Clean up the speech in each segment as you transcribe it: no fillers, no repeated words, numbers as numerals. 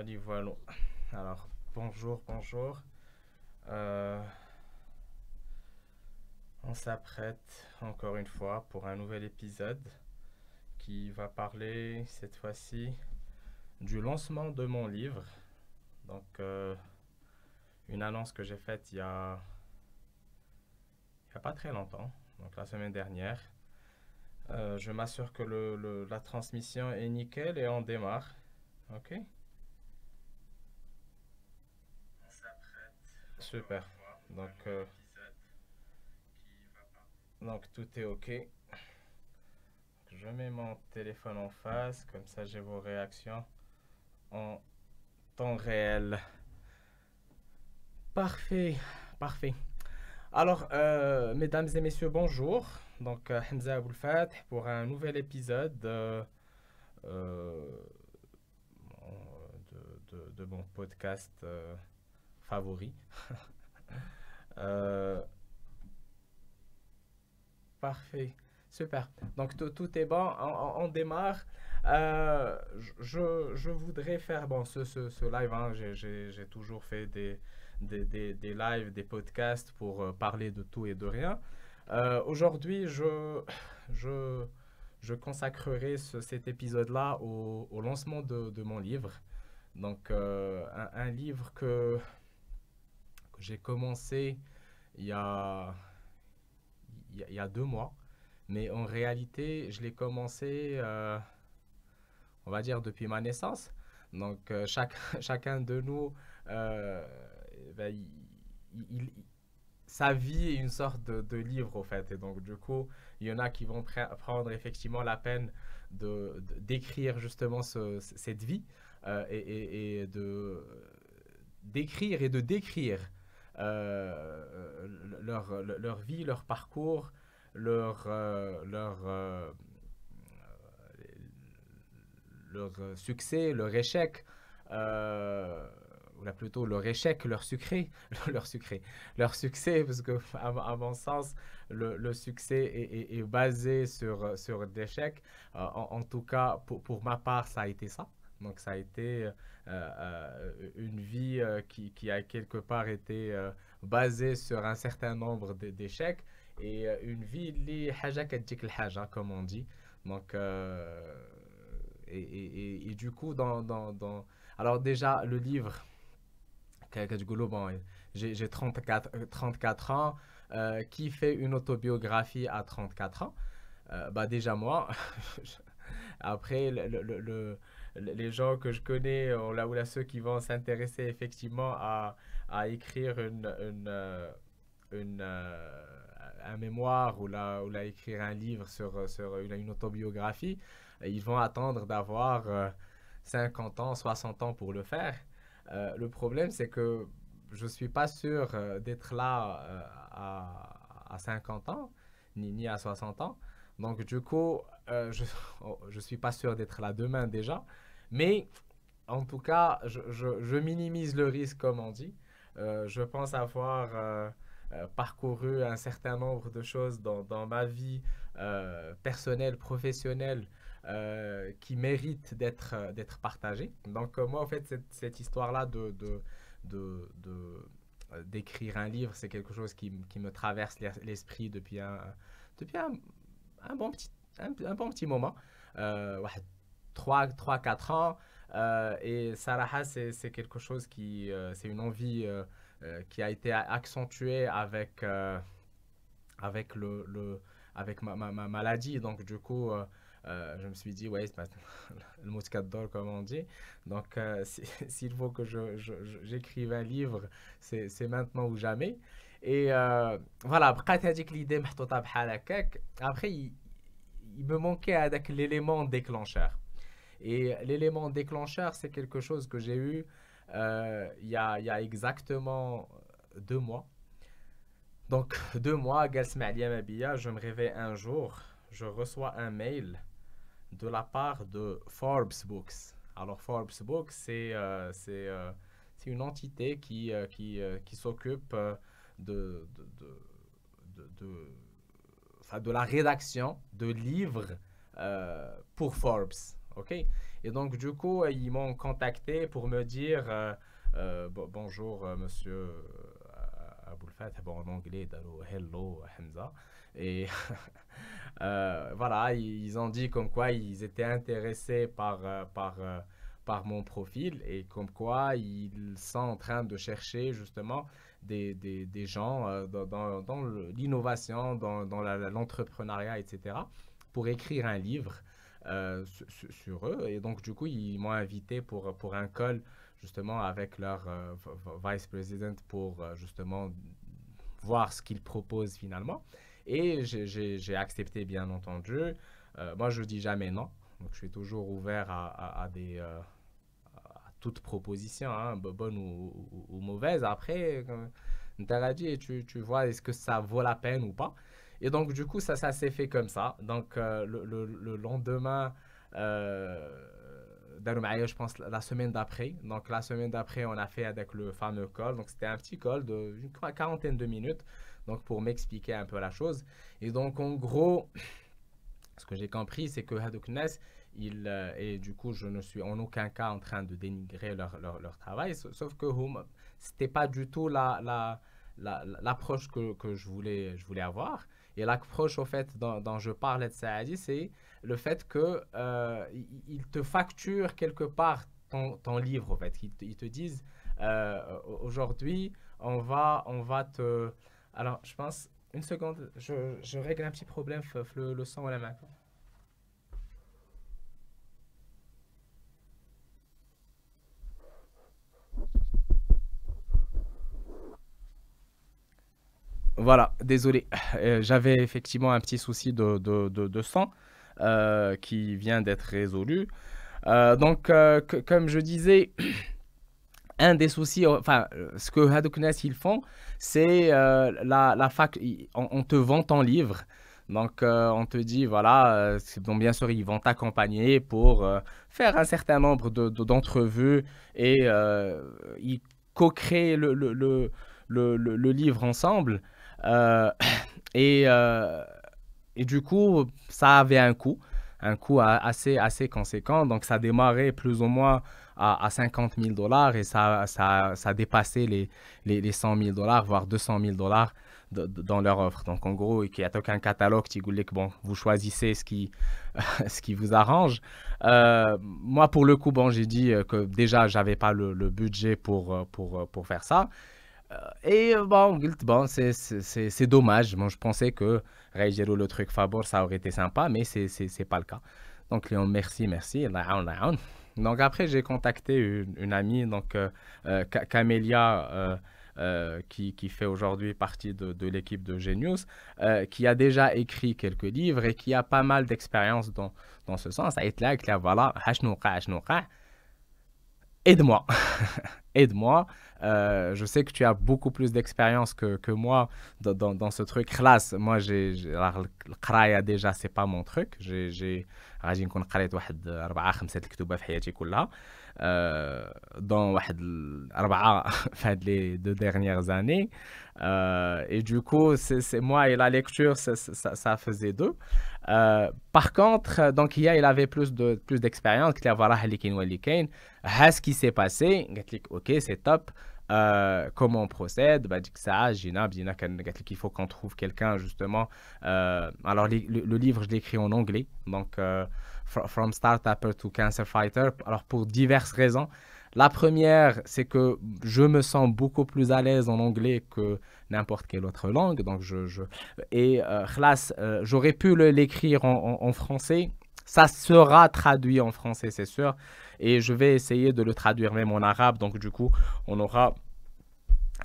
Allez, voilà. Alors, bonjour. Euh, on s'apprête encore une fois pour un nouvel épisode qui va parler cette fois-ci du lancement de mon livre. Donc, une annonce que j'ai faite il y a pas très longtemps, donc la semaine dernière. Je m'assure que la transmission est nickel et on démarre. Ok? Super. Donc, donc tout est ok. Je mets mon téléphone en face, comme ça j'ai vos réactions en temps réel. Parfait, parfait. Alors, mesdames et messieurs, bonjour. Donc, Hamza Aboul Fath pour un nouvel épisode euh, de mon podcast favori. Euh, Parfait, super. Donc tout est bon, on démarre. Je voudrais faire bon, ce live, hein, j'ai toujours fait des lives, des podcasts pour parler de tout et de rien. Aujourd'hui, je, je consacrerai cet épisode-là au lancement de mon livre. Donc, un livre que j'ai commencé il y a, il y a 2 mois. Mais en réalité, je l'ai commencé, on va dire, depuis ma naissance. Donc, chacun de nous, euh, ben, il- sa vie est une sorte de livre, au fait. Et donc, du coup, il y en a qui vont prendre effectivement la peine d'écrire justement cette vie et d'écrire et de décrire leur vie, leur parcours, leur leur succès, leur échec, ou là plutôt leur échec, leur sucré, leur sucré, leur succès, parce que à mon sens, le succès est basé sur l'échec. En tout cas, pour ma part, ça a été ça. Donc ça a été une vie qui a quelque part été basée sur un certain nombre d'échecs et une vie li haja kadjik l'haja, comme on dit. Donc et du coup alors déjà le livre كتقولوا bon, j'ai 34 ans, qui fait une autobiographie à 34 ans. Bah déjà moi. Après, les gens que je connais, ou là, ceux qui vont s'intéresser effectivement à écrire un mémoire ou là écrire un livre sur une autobiographie, ils vont attendre d'avoir 50 ans, 60 ans pour le faire. Le problème, c'est que je ne suis pas sûr d'être là à 50 ans, ni à 60 ans. Donc, du coup, je suis pas sûr d'être là demain déjà. Mais en tout cas, je minimise le risque, comme on dit. Je pense avoir parcouru un certain nombre de choses dans ma vie personnelle, professionnelle, qui méritent d'être partagées. Donc, moi, en fait, cette histoire-là d'écrire un livre, c'est quelque chose qui me traverse l'esprit depuis un bon petit, un bon petit moment. واحد 4 ans. Et Sarah, c'est quelque chose c'est une envie qui a été accentuée avec avec ma maladie. Donc, du coup, je me suis dit, ouais, c'est pas le mot d'or, comme on dit. Donc, s'il faut que j'écrive un livre, c'est maintenant ou jamais. Et voilà, بقات هذيك l'idée محطوطة بحال هكاك. Après, il me manquait l'élément déclencheur. Et l'élément déclencheur, c'est quelque chose que j'ai eu il y a exactement 2 mois. Donc, 2 mois, je me réveille un jour, je reçois un mail de la part de Forbes Books. Alors, Forbes Books, c'est une entité qui s'occupe de, de, de, enfin, de la rédaction de livres pour Forbes. ok? Et donc, du coup, ils m'ont contacté pour me dire bonjour, monsieur Aboul Fath. Bon, en anglais, dalo, hello, Hamza. Et voilà, ils ont dit comme quoi ils étaient intéressés par mon profil et comme quoi ils sont en train de chercher justement des gens dans l'innovation, dans l'entrepreneuriat, etc., pour écrire un livre sur eux. Et donc, du coup, ils m'ont invité pour un call justement avec leur vice president pour justement voir ce qu'ils proposent finalement. Et j'ai accepté, bien entendu. Moi, je dis jamais non. Donc, je suis toujours ouvert à toute proposition, hein, bonne ou mauvaise. Après, dit, tu vois, est-ce que ça vaut la peine ou pas? Et donc, du coup, ça s'est fait comme ça. Donc, le lendemain, je pense la semaine d'après. Donc, la semaine d'après, on a fait avec le fameux call. Donc, c'était un petit call d'une quarantaine de minutes. Donc, pour m'expliquer un peu la chose. Et donc, en gros, ce que j'ai compris, c'est que Hadouk Nes, et du coup, je ne suis en aucun cas en train de dénigrer leur travail, sauf que c'était pas du tout l'approche que je voulais avoir. Et l'approche, au fait, dont je parlais de Saadi, c'est le fait que ils te facturent quelque part ton livre, en fait. Ils te disent, aujourd'hui, on va te... Alors, je pense, une seconde, je règle un petit problème, le son ou la main. Voilà, désolé. J'avais effectivement un petit souci de son qui vient d'être résolu. Donc, comme je disais, un des soucis, enfin, ce que Hadouknes ils font, c'est la fac, on te vend ton livre. Donc, on te dit, voilà, bon, bien sûr, ils vont t'accompagner pour faire un certain nombre d'entrevues et ils co-créent le livre ensemble. Euh, et, euh, et du coup, ça avait un coût assez conséquent. Donc, ça démarrait plus ou moins à 50 000 dollars et ça dépassait les 100 000 dollars, voire 200 000 dollars dans leur offre. Donc, en gros, il n'y a aucun catalogue qui dit que bon, vous choisissez ce qui vous arrange. Moi, pour le coup, bon, j'ai dit que déjà, j'avais pas le budget pour faire ça. Et bon, bon c'est dommage. Moi, je pensais que Rayjelo, le truc Fabor, ça aurait été sympa, mais c'est pas le cas. Donc, Léon, merci, merci. Donc, après, j'ai contacté une amie, donc Camélia, qui fait aujourd'hui partie de l'équipe de Genius, qui a déjà écrit quelques livres et qui a pas mal d'expérience dans ce sens. Ça a été là, voilà, aide-moi. Aide-moi. Je sais que tu as beaucoup plus d'expérience que moi dans ce truc. Classe, moi, alors, le qraaya déjà, c'est pas mon truc. غادي نكون قريت واحد 4 5 الكتب في حياتي كلها. Dans واحد 4 في هاد les 2 dernières années. Et du coup, moi et la lecture, ça faisait 2. Par contre, donc il avait plus d'expérience. Il y a voilà ce qui s'est passé. Ok, c'est top. Comment on procède? Bah, il faut qu'on trouve quelqu'un justement. Alors le livre, je l'ai écrit en anglais, donc From Startupper to Cancer Fighter. Alors pour diverses raisons. La première, c'est que je me sens beaucoup plus à l'aise en anglais que n'importe quelle autre langue. Donc j'aurais pu l'écrire en français. Ça sera traduit en français, c'est sûr. Et je vais essayer de le traduire même en arabe. Donc du coup, on aura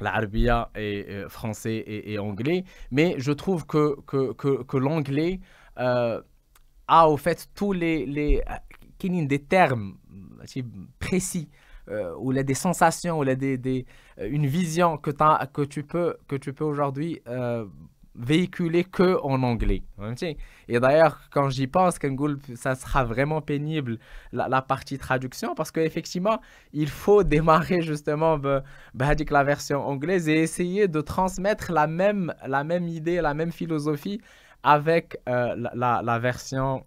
l'arabia et français et anglais. Mais je trouve que l'anglais a au fait tous des termes précis où il y a des sensations, où il y a une vision que tu peux aujourd'hui véhiculer que en anglay. Et d'ailleurs, quand j'y pense, ça sera vraiment pénible la partie traduction parce qu'effectivement, il faut démarrer justement avec la version anglaise et essayer de transmettre la même idée, la même philosophie avec la version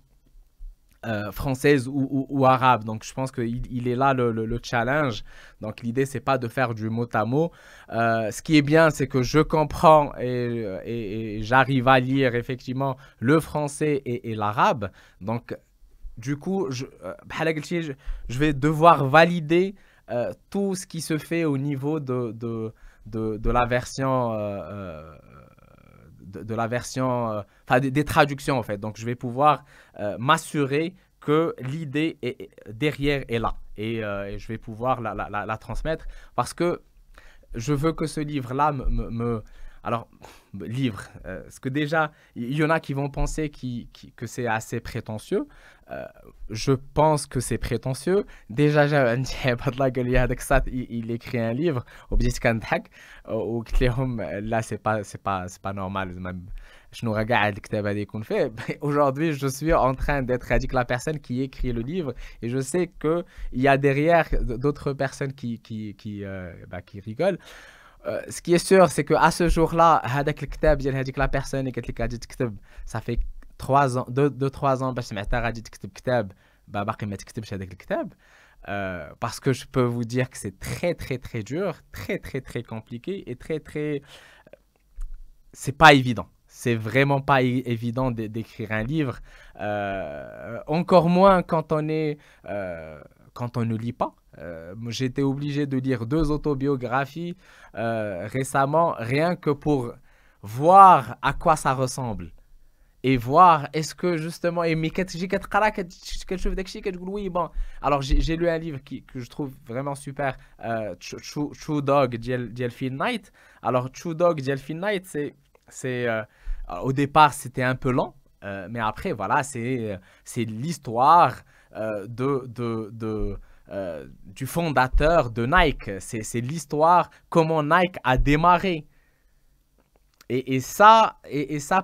française ou arabe. Donc, je pense qu'il est là le challenge. Donc, l'idée, c'est pas de faire du mot à mot. Ce qui est bien, c'est que je comprends et j'arrive à lire effectivement le français et l'arabe. Donc, du coup, je vais devoir valider tout ce qui se fait au niveau de la version, de la version, enfin des traductions en fait. Donc, je vais pouvoir m'assurer que l'idée derrière est là et je vais pouvoir la transmettre parce que je veux que ce livre-là alors, livre, parce que déjà, il y en a qui vont penser que c'est assez prétentieux. Euh, je pense que c'est prétentieux. Déjà, j'ai un type il écrit un livre, وبديت كنضحك وقلت لهم là, c'est pas normal. Même, شنو راه قاعد الكتاب هذا يكون فيه. Aujourd'hui, je suis en train d'être dit que la personne qui écrit le livre, et je sais qu'il y a derrière d'autres personnes qui rigolent. Ce qui est sûr, c'est qu'à ce jour-là, هذاك الكتاب ديال هذيك la personne اللي قالت لك غادي تكتب, ça fait 3 ans, 2-3 ans باش سمعتها غادي تكتب كتاب, باقي ما تكتبش هذاك الكتاب. Parce que je peux vous dire que c'est très très très dur, très très très compliqué et très très, c'est pas évident. C'est vraiment pas évident d'écrire un livre. Encore moins quand on ne lit pas. J'ai été obligé de lire 2 autobiographies récemment, rien que pour voir à quoi ça ressemble. Et voir est-ce que justement oui, bon. Alors j'ai lu un livre que je trouve vraiment super, True Dog ديال Phil Knight. Alors True Dog ديال Phil Knight, c'est au départ c'était un peu lent, mais après voilà, c'est l'histoire du fondateur de Nike. C'est l'histoire comment Nike a démarré. Et ça,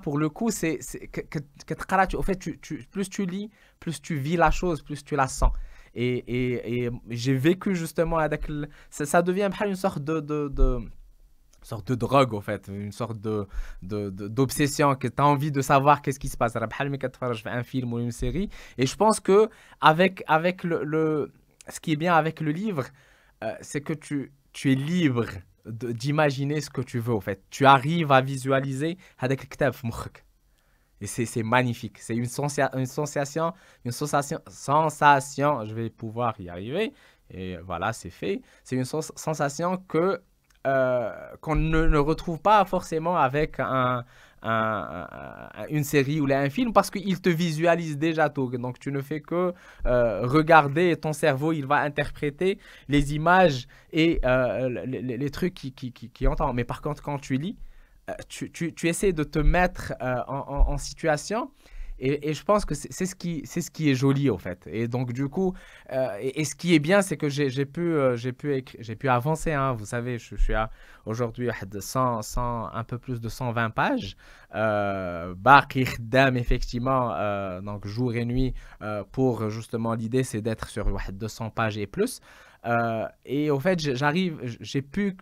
pour le coup, au fait, plus tu lis, plus tu vis la chose, plus tu la sens. Et j'ai vécu justement avec ça devient une sorte de drogue, au fait, une sorte d'obsession, que tu as envie de savoir qu'est-ce qui se passe. Je fais un film ou une série. Et je pense que avec ce qui est bien avec le livre, c'est que tu es libre d'imaginer ce que tu veux, en fait. Tu arrives à visualiser avec le kitab في مخك. Et c'est magnifique. C'est une sensation, je vais pouvoir y arriver. Et voilà, c'est fait. C'est une sensation qu'on ne retrouve pas forcément avec une série ou un film, parce qu'il te visualise déjà tout. Donc tu ne fais que regarder, et ton cerveau il va interpréter les images et les trucs qui entend. Mais par contre, quand tu lis, tu essaies de te mettre en situation. Et je pense que c'est ce qui est joli, en fait. Et donc, du coup, et ce qui est bien, c'est que j'ai pu avancer. Hein. Vous savez, je suis aujourd'hui à un peu plus de 120 pages. Baqi khdam, effectivement, donc jour et nuit, pour justement, l'idée, c'est d'être sur 200 pages et plus. Et au fait, j'ai pu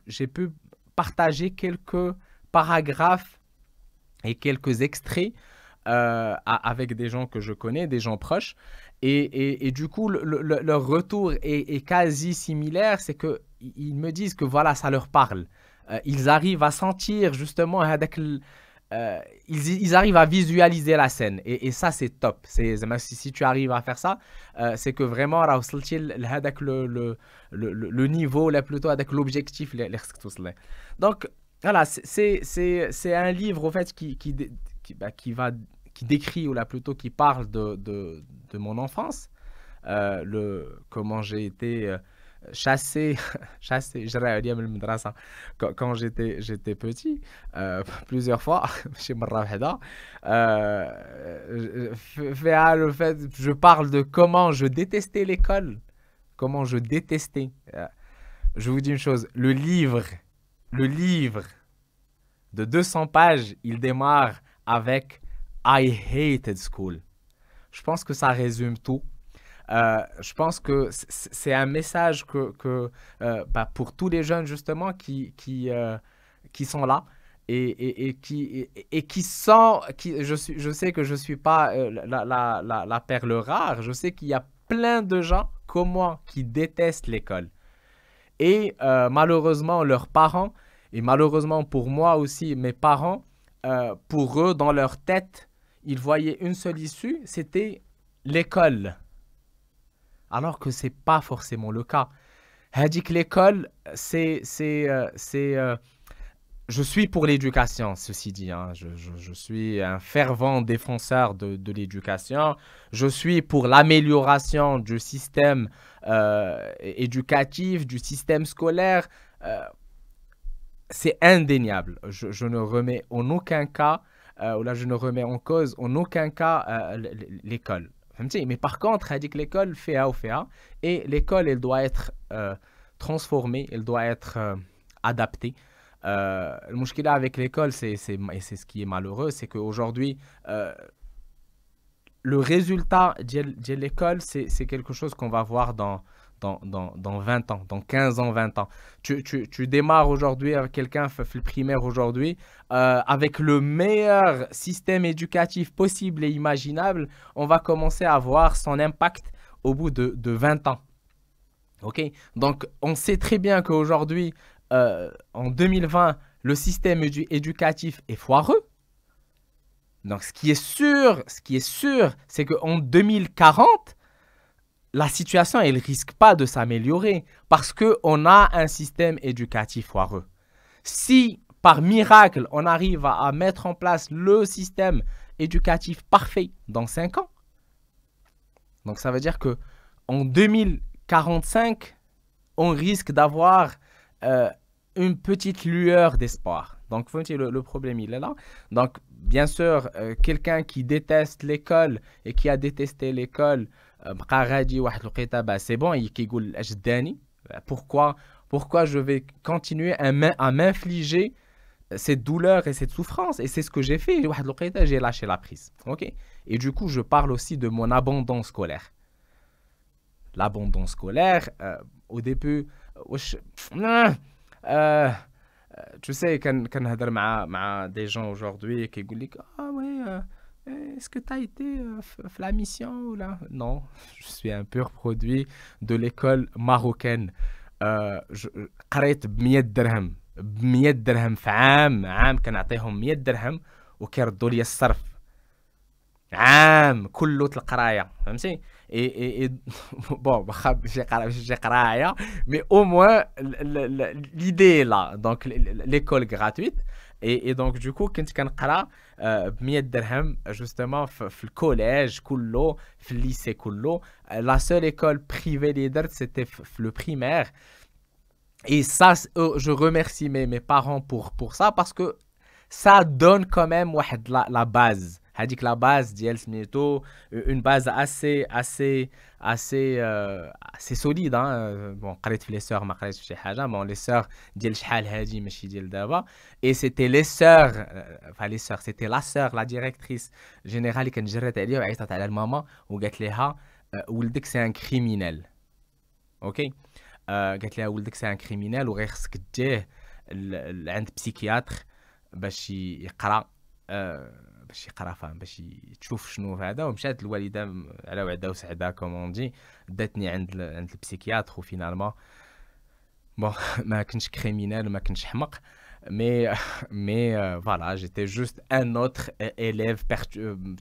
partager quelques paragraphes et quelques extraits avec des gens que je connais, des gens proches. Et du coup, leur retour est quasi similaire. C'est qu'ils me disent que voilà, ça leur parle. Ils arrivent à sentir justement, ils arrivent à visualiser la scène. Et ça, c'est top. Si tu arrives à faire ça, c'est que vraiment, le niveau, là, plutôt avec l'objectif. Donc, voilà, c'est un livre, au fait, qui décrit, ou là plutôt qui parle de mon enfance, comment j'ai été chassé, je dirais, quand j'étais petit, plusieurs fois, chez Marraheda. Le fait, je parle de comment je détestais l'école, comment je détestais. Je vous dis une chose, le livre de 200 pages, il démarre avec I hated school. Je pense que ça résume tout. Je pense que c'est un message que pour tous les jeunes justement qui sont là qui sent, je sais que je ne suis pas la perle rare, je sais qu'il y a plein de gens comme moi qui détestent l'école. Et malheureusement, leurs parents, et malheureusement pour moi aussi, mes parents, pour eux, dans leur tête, ils voyaient une seule issue, c'était l'école. Alors que ce n'est pas forcément le cas. Hadik l'école, je suis pour l'éducation, ceci dit. Hein. Je suis un fervent défenseur de l'éducation. Je suis pour l'amélioration du système éducatif, du système scolaire. C'est indéniable. Je ne remets en aucun cas, ou là je ne remets en cause en aucun cas l'école. Mais par contre, elle dit que l'école fait A ou fait A, et l'école, elle doit être transformée, elle doit être adaptée. Le mouchkila avec l'école, et c'est ce qui est malheureux, c'est qu'aujourd'hui, le résultat de l'école, c'est quelque chose qu'on va voir dans 20 ans, dans 15 ans, 20 ans. Tu démarres aujourd'hui avec quelqu'un, fait le primaire aujourd'hui, avec le meilleur système éducatif possible et imaginable, on va commencer à voir son impact au bout de 20 ans. Ok. Donc, on sait très bien qu'aujourd'hui, en 2020, le système éducatif est foireux. Donc, ce qui est sûr, c'est qu'en 2040, la situation, elle risque pas de s'améliorer parce qu'on a un système éducatif foireux. Si, par miracle, on arrive à mettre en place le système éducatif parfait dans 5 ans, donc ça veut dire qu'en 2045, on risque d'avoir une petite lueur d'espoir. Donc, le problème, il est là. Donc, bien sûr, quelqu'un qui déteste l'école et qui a détesté l'école, c'est bon, pourquoi je vais continuer à m'infliger cette douleur et cette souffrance? Et c'est ce que j'ai fait. J'ai lâché la prise. Okay? Et du coup, je parle aussi de mon abandon scolaire. L'abandon scolaire, au début, tu sais, quand avec des gens aujourd'hui qui disent ah oui, est-ce que tu as été la mission ou là? Non, je suis un pur produit de l'école marocaine. قريت ب100 درهم في عام كنعطيهم 100 درهم وكيردوا لي الصرف عام كله القرايه فهمتي et bon j'ai قرايه mais au moins l'idée est là donc l'école gratuite et donc du coup كنت كنقرا ب100 درهم justement في الكوليج كله في الليسي كله la seule école privée اللي درت c'était في le primaire. Et ça, je remercie mes parents pour ça parce que ça donne quand même la base. C'est-à-dire que la base, une base assez solide. Hein. Bon, les sœurs, bon, les sœurs, et c'était les sœurs, enfin les sœurs, c'était la sœur, la directrice générale qui a dit à la maman, ou c'est un criminel. Ok? قالت لها ولدك سي ان كريمينال وغير خصك تديه عند بسيكياتر باش يقرا فاهم باش تشوف شنو هذا. ومشات الوالده على وعده وسعده كومون دي داتني عند البسيكياتر وفينالمون بون ما كنتش كريمينال وما كنتش حمق mais voilà, j'étais juste un autre élève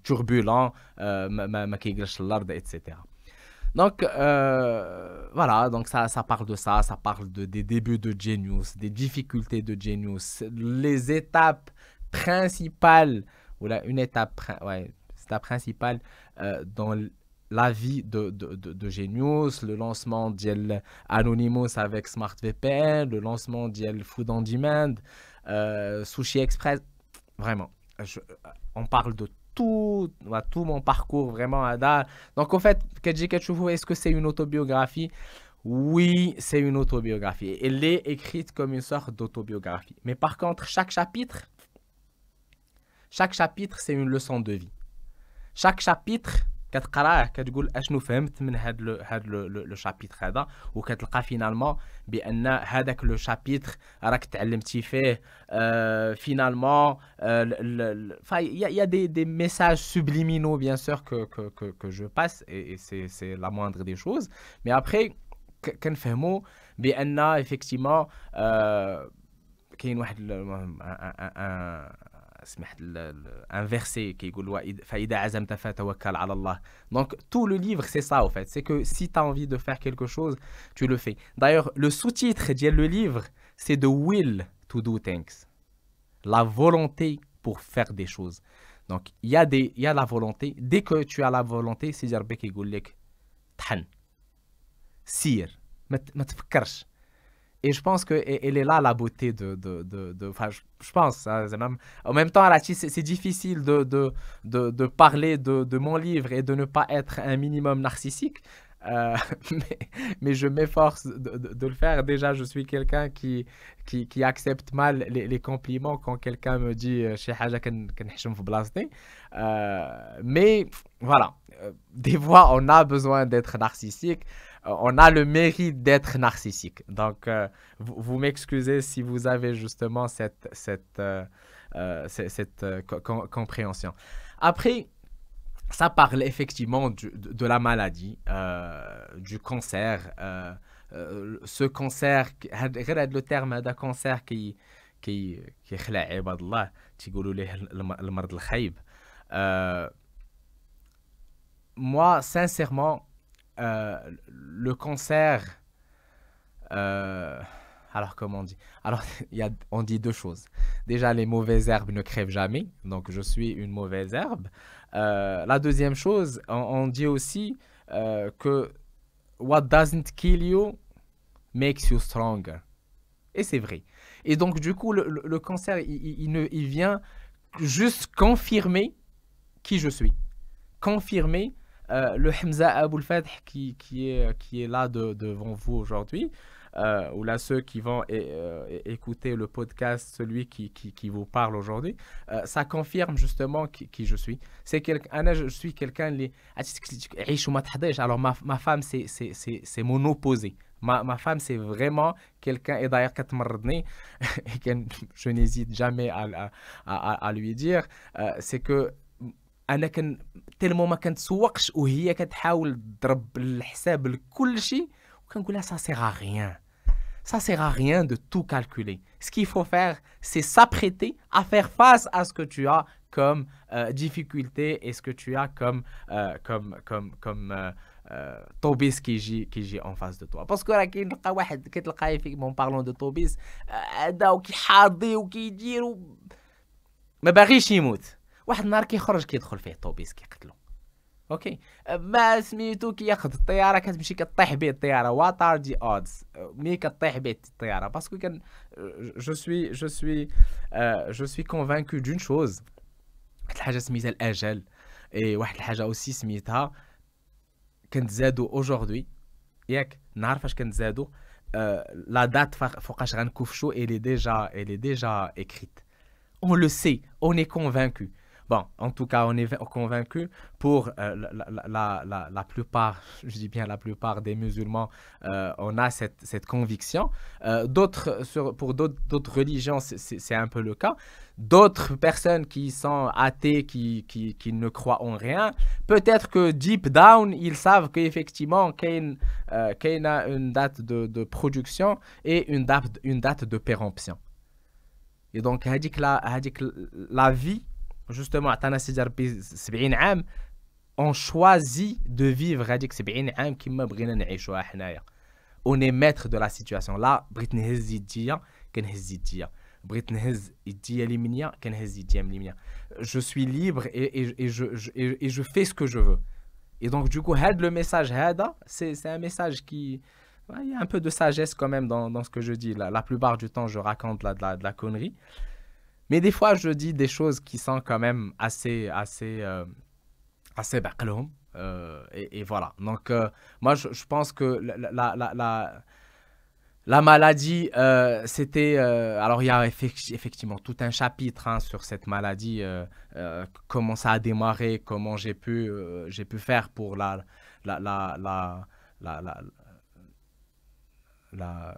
turbulent ما كيجلش الارض etc. Donc, voilà, donc ça parle de ça, ça parle des débuts de Genius, des difficultés de Genius, les étapes principales, ou là, une étape, principale dans la vie de Genius, le lancement d'Anonymous avec SmartVPN, le lancement d'El Food on Demand, Sushi Express, vraiment, on parle de tout mon parcours vraiment. Donc en fait, est-ce que c'est une autobiographie? Oui, c'est une autobiographie. Elle est écrite comme une sorte d'autobiographie. Mais par contre, chaque chapitre, c'est une leçon de vie. Chaque chapitre, كتقراه كتقول اشنو فهمت من هاد لو شابيتر هذا وكتلقى فينالمون بان هذاك لو شابيتر راك تعلمتي فيه فينالمون il y a des messages subliminaux bien sûr que je passe et c'est la moindre des choses mais après كنفهموا بان effectivement كاين واحد سمحت un verset كيقول فإذا عزمت فتوكل على الله. Donc tout le livre c'est ça en fait, c'est que si tu as envie de faire quelque chose, tu le fais. D'ailleurs, le sous-titre de le livre, c'est the will to do things. La volonté pour faire des choses. Donc il y a la volonté, dès que tu as la volonté, c'est dire بك يقول لك طحن سير ما تفكرش. Et je pense qu'elle est là la beauté enfin, je pense, hein, même, en même temps, c'est difficile de parler de mon livre et de ne pas être un minimum narcissique. Euh, mais je m'efforce de le faire. Déjà, je suis quelqu'un qui accepte mal les compliments quand quelqu'un me dit شي حاجة كنحشم في بلاصتي. Mais voilà, des fois, on a besoin d'être narcissique. On a le mérite d'être narcissique. Donc, vous m'excusez si vous avez justement cette compréhension. Après, ça parle effectivement de la maladie, du cancer. Ce cancer, le terme de cancer qui يخلع عباد الله تيقولوا ليه المرض الخايب. Moi, sincèrement, le cancer, alors comment on dit? Alors, on dit deux choses. Déjà, les mauvaises herbes ne crèvent jamais, donc je suis une mauvaise herbe. La deuxième chose, on dit aussi que what doesn't kill you makes you stronger. Et c'est vrai. Et donc, du coup, le cancer, il vient juste confirmer qui je suis. Confirmer le Hamza Aboul Fath qui est là devant vous aujourd'hui, ou là ceux qui vont écouter le podcast, celui qui vous parle aujourd'hui, ça confirme justement qui je suis. Je suis quelqu'un alors ma femme c'est mon opposé. Ma femme c'est vraiment quelqu'un et d'ailleurs et je n'hésite jamais à lui dire c'est que انا تلمو ما كنتسوقش وهي كتحاول تضرب الحساب لكل شيء وكنقول لها ça sert à rien de tout calculer. Ce qu'il faut faire, c'est s'apprêter à faire face à ce que tu as comme difficulté et ce que tu as comme طوبيس كيجي en face de toi. Parce que راه كيلقى واحد كتلقاه effectivement parlant de طوبيس هذا وكيحاضي وكيدير ما باغيش يموت. واحد النهار كيخرج كيدخل فيه طوبيس كيقتلو. اوكي ما سميتو كياخذ الطياره كتمشي كطيح به الطياره وات ار دي اودز مي كطيح به الطياره باسكو كان je suis convaincu d'une chose. واحد الحاجه سميتها الاجل اي واحد الحاجه اوسي سميتها كنتزادو اوجوردي ياك نعرف فاش كنتزادو لا دات فوقاش غنكوفشو elle est déjà écrite. On le sait, on est convaincu. Bon, en tout cas, on est convaincu pour la plupart, je dis bien la plupart des musulmans, on a cette conviction. Pour d'autres religions, c'est un peu le cas. D'autres personnes qui sont athées, qui ne croient en rien, peut-être que deep down, ils savent qu'effectivement, qu'il y a une date de production et une date de péremption. Et donc, la vie, justement, on choisit de vivre on est maître de la situation. Là, je suis libre et je fais ce que je veux. Et donc, du coup, le message, c'est un message qui... Il y a un peu de sagesse quand même dans ce que je dis. La plupart du temps, je raconte de la connerie. Mais des fois, je dis des choses qui sont quand même assez baqloum. Et voilà. Donc, moi, je pense que La maladie, c'était... alors, il y a effectivement tout un chapitre hein, sur cette maladie, comment ça a démarré, comment j'ai pu faire pour la, la, la, la, la, la,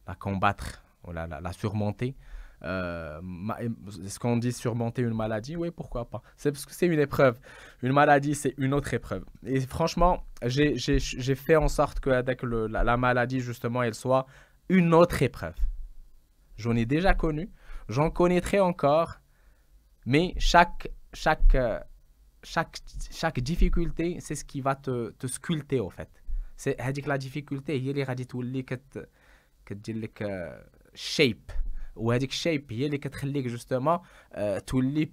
la combattre, ou la surmonter. Est-ce qu'on dit surmonter une maladie? Oui, pourquoi pas. C'est parce que c'est une épreuve. Une maladie, c'est une autre épreuve. Et franchement, j'ai fait en sorte que avec la maladie, justement, elle soit une autre épreuve. J'en ai déjà connu, j'en connaîtrai encore, mais chaque, chaque difficulté, c'est ce qui va te sculpter, au fait. C'est la difficulté, هي اللي غادي تولي كدير لك shape. وهذيك الشيب هي اللي كتخليك justement تولي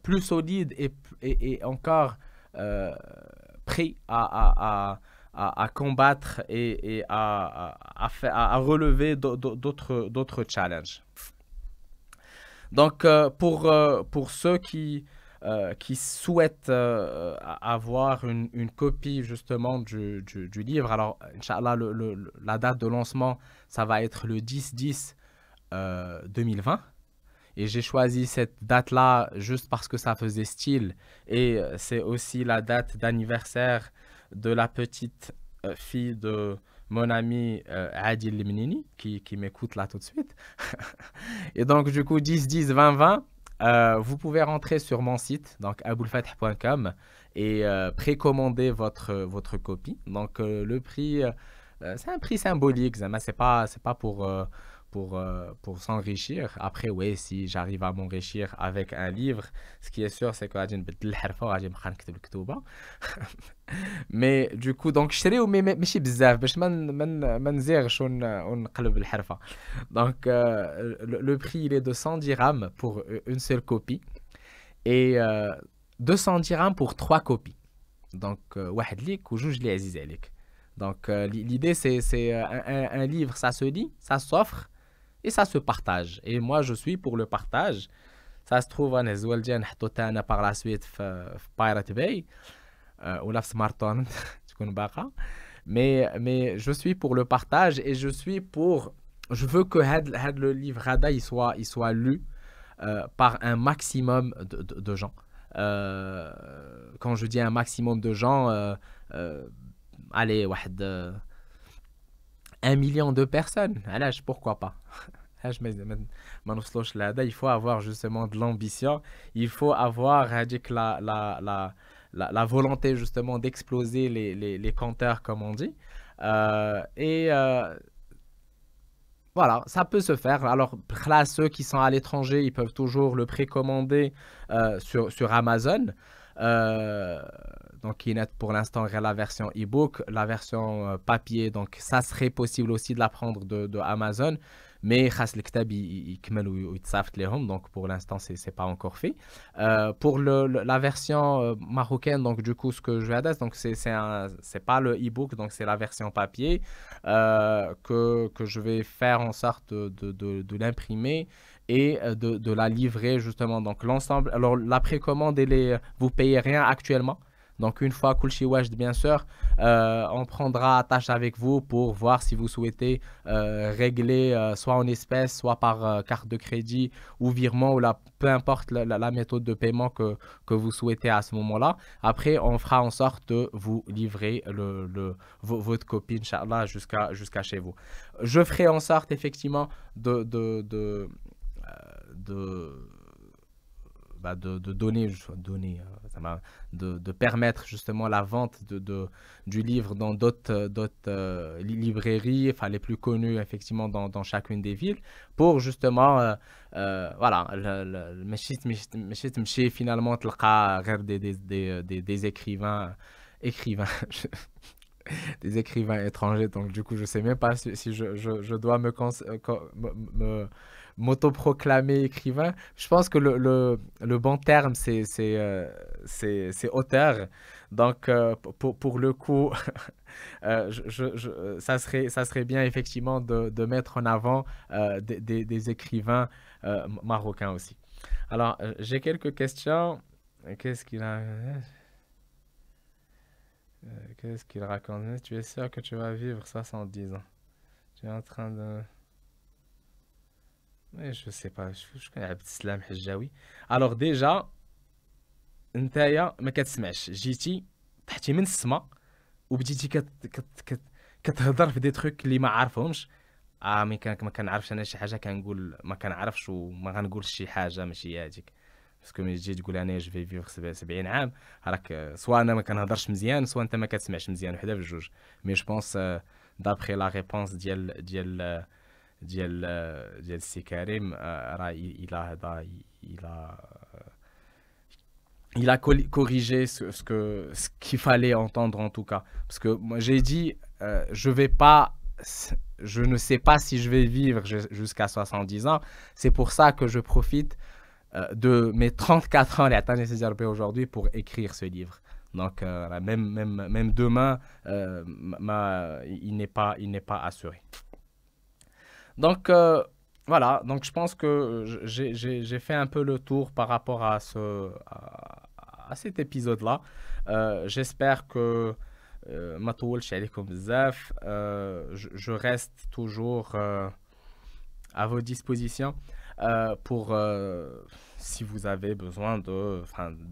plus solide et encore euh, prêt à combattre et à relever d'autres challenges. Donc, pour ceux qui souhaitent avoir une copie justement du livre, alors, Inch'Allah, la date de lancement, ça va être le 10-10 2020. Et j'ai choisi cette date-là juste parce que ça faisait style. Et c'est aussi la date d'anniversaire de la petite fille de mon ami Adil Limnini, qui m'écoute là tout de suite. Et donc, du coup, 10-10-20-20, vous pouvez rentrer sur mon site, donc aboulfath.com, et précommander votre copie. Donc, le prix, c'est un prix symbolique, c'est pas pour s'enrichir. Après, oui, si j'arrive à m'enrichir avec un livre, ce qui est sûr, c'est que je vais نبدل الحرفة وغادي نبقى نكتب الكتوبة. Mais du coup, donc شريو ماشي بزاف باش ما نزيغش ونقلب الحرفة. Donc le prix il est de 100 dirhams pour une seule copie et 200 dirhams pour 3 copies. Donc واحد ليك وجوج لي عزيز عليك. Donc l'idée c'est un livre ça se lit, ça s'offre et ça se partage. Et moi, je suis pour le partage. Ça se trouve, أنا الزوال ديالي نحطو أنا par la suite في Pirate Bay ولا في Smartphone تكون باقا. Mais je suis pour le partage et je veux que le livre هذا il soit lu par un maximum de gens. Quand je dis un maximum de gens, allez, واحد 1 million de personnes. علاش pourquoi pas. Il faut avoir justement de l'ambition, il faut avoir la volonté justement d'exploser les compteurs comme on dit. Et voilà, ça peut se faire. Alors là, ceux qui sont à l'étranger, ils peuvent toujours le précommander sur Amazon. Euh, donc, qui est pour l'instant la version e-book, la version papier. Donc, ça serait possible aussi de la prendre de Amazon. Mais خاص الكتاب يكمل ويتصيفط لهم. Donc, pour l'instant, c'est pas encore fait. Pour la version marocaine, donc du coup, ce que je vais adresser, donc c'est pas le e-book, donc c'est la version papier que je vais faire en sorte de l'imprimer et de la livrer justement. Donc l'ensemble, alors la précommande, vous payez rien actuellement. Donc une fois Kulchi Wajd, bien sûr, on prendra attache avec vous pour voir si vous souhaitez régler soit en espèces, soit par carte de crédit ou virement, ou peu importe la méthode de paiement que vous souhaitez à ce moment-là. Après, on fera en sorte de vous livrer votre copie, Inch'Allah, jusqu'à chez vous. Je ferai en sorte, effectivement, de permettre justement la vente du livre dans d'autres librairies, enfin les plus connues effectivement dans chacune des villes, pour justement voilà ماشي تمشي finalement تلقى غير des écrivains des écrivains étrangers. Donc du coup je sais même pas si je dois m'autoproclamer écrivain. Je pense que le bon terme, c'est auteur. Donc, pour le coup, ça serait bien effectivement de mettre en avant des écrivains marocains aussi. Alors, j'ai quelques questions. Qu'est-ce qu'il a? Qu'est-ce qu'il raconte? Tu es sûr que tu vas vivre 70 ans? Tu es en train de... Oui, je sais pas. Je connais عبد السلام حجاوي. Alors déjà, نتايا ما كتسمعش جيتي طحتي من السما وبديتي كتهضر في دي تروك اللي ما عارفهمش. مي كان ما كنعرفش انا شي حاجه كنقول ما كنعرفش وما غنقولش شي حاجه ماشي هي هذيك. باسكو ملي تجي تقول انا جو في فيفر 70 عام راك سوا انا ما كنهضرش مزيان سوا انت ما كتسمعش مزيان وحده في جوج. مي جو بونس دابخي لا ريبونس ديال السي كريم راه الى هذا il a corrigé ce qu'il fallait entendre en tout cas. Parce que moi j'ai dit, je ne sais pas si je vais vivre jusqu'à 70 ans. C'est pour ça que je profite de mes 34 ans aujourd'hui pour écrire ce livre. Donc même demain, il n'est pas assuré. Donc voilà, donc je pense que j'ai fait un peu le tour par rapport à cet épisode-là. J'espère que ما طولش عليكم بزاف. Je reste toujours à vos dispositions pour si vous avez besoin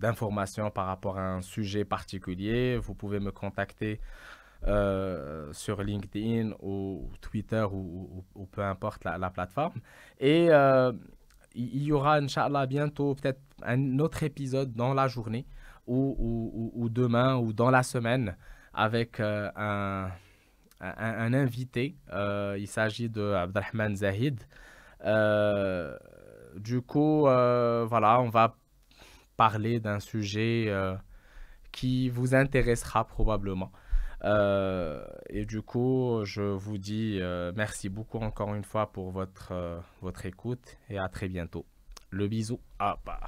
d'informations par rapport à un sujet particulier. Vous pouvez me contacter sur LinkedIn ou Twitter ou peu importe la plateforme. Et il y aura, Inch'Allah, bientôt peut-être un autre épisode dans la journée ou demain ou dans la semaine avec un invité. Il s'agit de Abdelrahman Zahid. Du coup, voilà, on va parler d'un sujet qui vous intéressera probablement. Et du coup, je vous dis merci beaucoup encore une fois pour votre écoute et à très bientôt. Le bisou. Ah bah.